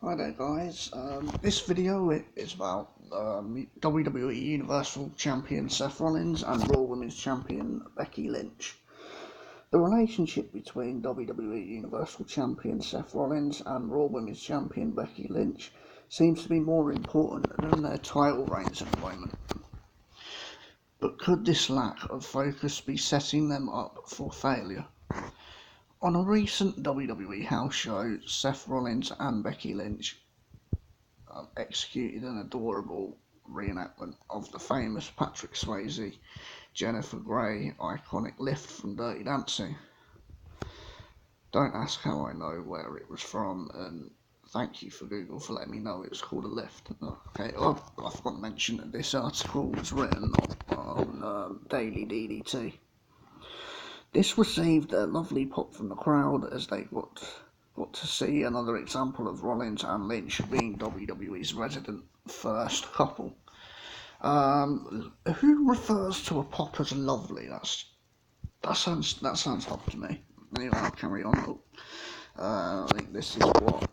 Hi there guys, this video is about WWE Universal Champion Seth Rollins and Raw Women's Champion Becky Lynch. The relationship between WWE Universal Champion Seth Rollins and Raw Women's Champion Becky Lynch seems to be more important than their title reigns at the moment. But could this lack of focus be setting them up for failure? On a recent WWE house show, Seth Rollins and Becky Lynch executed an adorable reenactment of the famous Patrick Swayze, Jennifer Grey iconic lift from Dirty Dancing. Don't ask how I know where it was from, and thank you for Google for letting me know it was called a lift. Okay, I forgot to mention that this article was written on Daily DDT. This received a lovely pop from the crowd as they got to see another example of Rollins and Lynch being WWE's resident first couple. Who refers to a pop as lovely? That sounds hot to me. Anyway, I'll carry on. I think this is what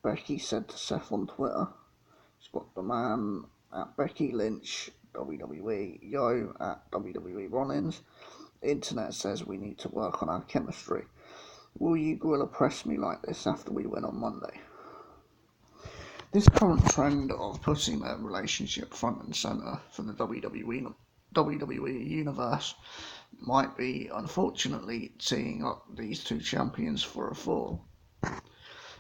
Becky said to Seth on Twitter. She's got the man at Becky Lynch WWE, yo at WWE Rollins. The internet says we need to work on our chemistry. Will you gorilla press me like this after we win on Monday? This current trend of putting their relationship front and centre for the WWE Universe might be, unfortunately, teeing up these two champions for a fall.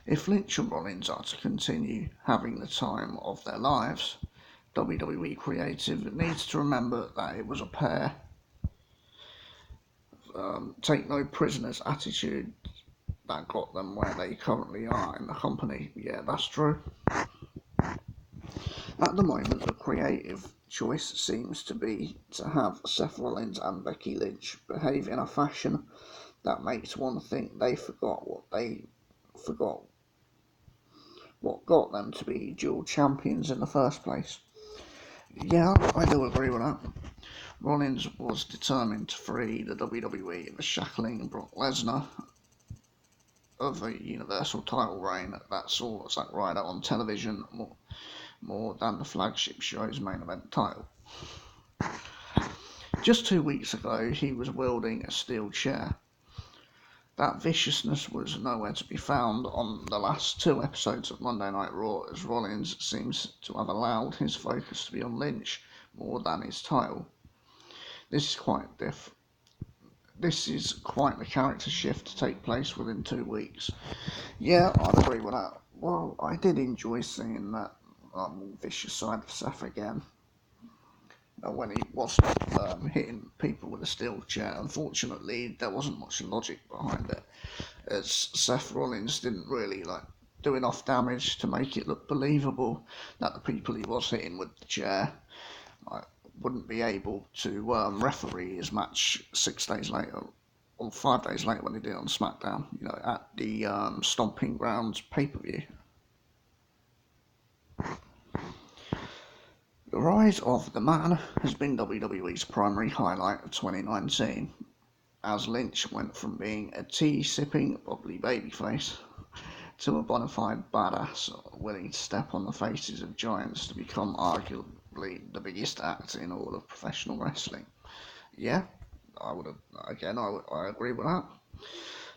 If Lynch and Rollins are to continue having the time of their lives, WWE Creative needs to remember that it was a pair. Take no prisoners attitude that got them where they currently are in the company. Yeah, that's true. At the moment, the creative choice seems to be to have Seth Rollins and Becky Lynch behave in a fashion that makes one think they forgot what got them to be dual champions in the first place. Yeah, I do agree with that. Rollins was determined to free the WWE of the shackling Brock Lesnar of a Universal title reign that saw Zack Ryder on television more than the flagship show's main event title. Just 2 weeks ago, he was wielding a steel chair. That viciousness was nowhere to be found on the last 2 episodes of Monday Night Raw, as Rollins seems to have allowed his focus to be on Lynch more than his title. This is quite the character shift to take place within 2 weeks. Yeah, I'd agree with that. Well, I did enjoy seeing that vicious side of Seth again. When he was hitting people with a steel chair. Unfortunately, there wasn't much logic behind it, as Seth Rollins didn't really do enough damage to make it look believable that the people he was hitting with the chair wouldn't be able to referee his match 6 days later, or 5 days later when they did it on SmackDown, at the Stomping Grounds pay-per-view. The rise of the man has been WWE's primary highlight of 2019, as Lynch went from being a tea-sipping, bubbly babyface to a bona fide badass willing to step on the faces of giants to become arguably the biggest act in all of professional wrestling. Yeah, I agree with that.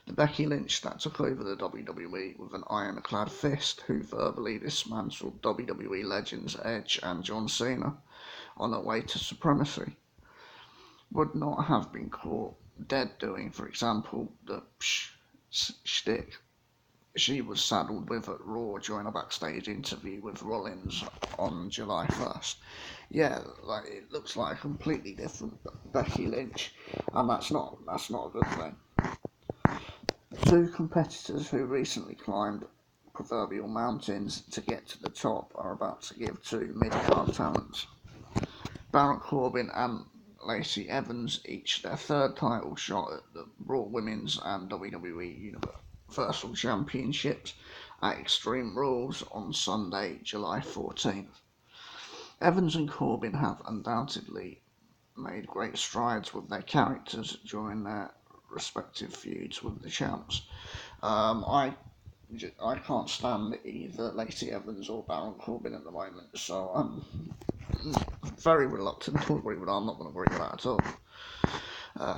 The Becky Lynch that took over the WWE with an ironclad fist, who verbally dismantled WWE legends Edge and John Cena on their way to supremacy, would not have been caught dead doing, for example, the shtick she was saddled with at Raw during a backstage interview with Rollins on July 1st. Yeah, it looks like a completely different Becky Lynch, and that's not a good thing. Two competitors who recently climbed proverbial mountains to get to the top are about to give two mid-card talents, Baron Corbin and Lacey Evans, each their third title shot at the Raw Women's and WWE Universal Championships at Extreme Rules on Sunday, July 14th. Evans and Corbin have undoubtedly made great strides with their characters during their respective feuds with the champs. I I can't stand either Lacey Evans or Baron Corbin at the moment, so I'm very reluctant to agree with that. I'm not going to agree with that at all.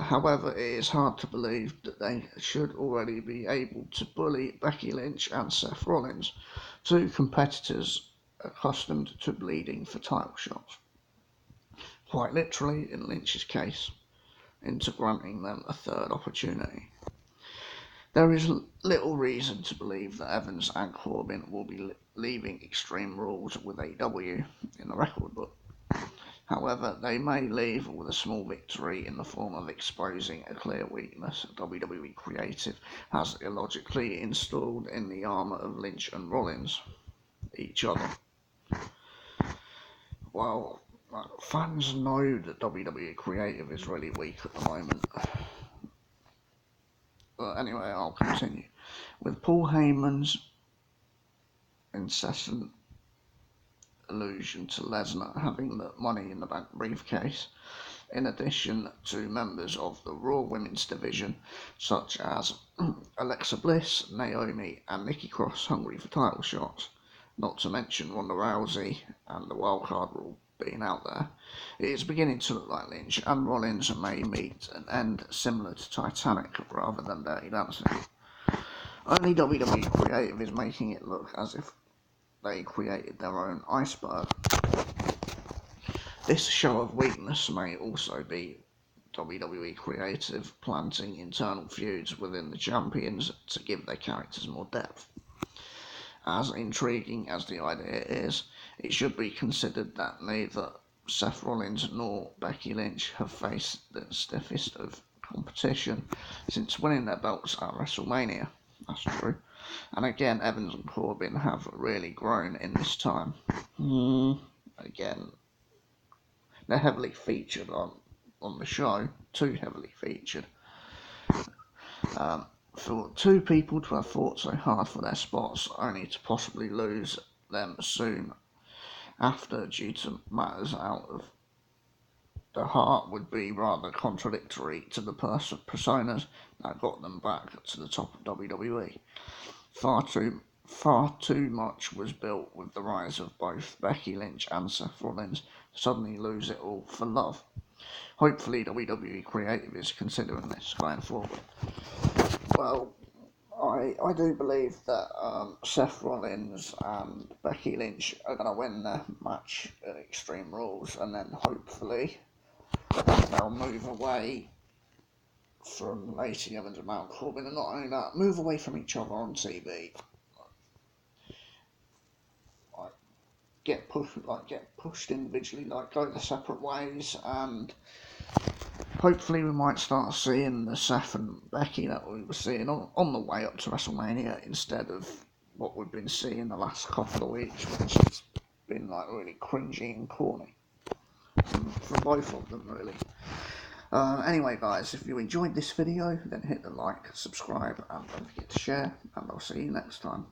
However, it is hard to believe that they should already be able to bully Becky Lynch and Seth Rollins, two competitors accustomed to bleeding for title shots. Quite literally, in Lynch's case, into granting them a third opportunity. There is little reason to believe that Evans and Corbin will be leaving Extreme Rules with AEW in the record book. However, they may leave with a small victory in the form of exposing a clear weakness WWE Creative has illogically installed in the armour of Lynch and Rollins, each other. Well, fans know that WWE Creative is really weak at the moment. But anyway, I'll continue. With Paul Heyman's incessant allusion to Lesnar having the Money in the Bank briefcase, in addition to members of the Raw Women's division, such as Alexa Bliss, Naomi, and Nikki Cross hungry for title shots, not to mention Ronda Rousey and the wildcard rule being out there, it is beginning to look like Lynch and Rollins may meet an end similar to Titanic rather than Dirty Dancing. Only WWE Creative is making it look as if they created their own iceberg. This show of weakness may also be WWE Creative planting internal feuds within the champions to give their characters more depth. As intriguing as the idea is, it should be considered that neither Seth Rollins nor Becky Lynch have faced the stiffest of competition since winning their belts at WrestleMania. That's true. And again, Evans and Corbin have really grown in this time. Again, they're heavily featured on the show, too heavily featured. For two people to have fought so hard for their spots, only to possibly lose them soon after due to matters out of the heart would be rather contradictory to the personas that got them back to the top of WWE. Far too much was built with the rise of both Becky Lynch and Seth Rollins to suddenly lose it all for love. Hopefully WWE Creative is considering this going forward. Well, I do believe that Seth Rollins and Becky Lynch are going to win their match at Extreme Rules, and then hopefully they'll move away from Lacey Evans and Baron Corbin, and not only that, move away from each other on TV. Get pushed individually, go their separate ways, and hopefully we might start seeing the Seth and Becky that we were seeing on the way up to WrestleMania instead of what we've been seeing the last couple of weeks, which has been really cringy and corny from both of them, really. Anyway, guys, if you enjoyed this video, then hit the like, subscribe, and don't forget to share, and I'll see you next time.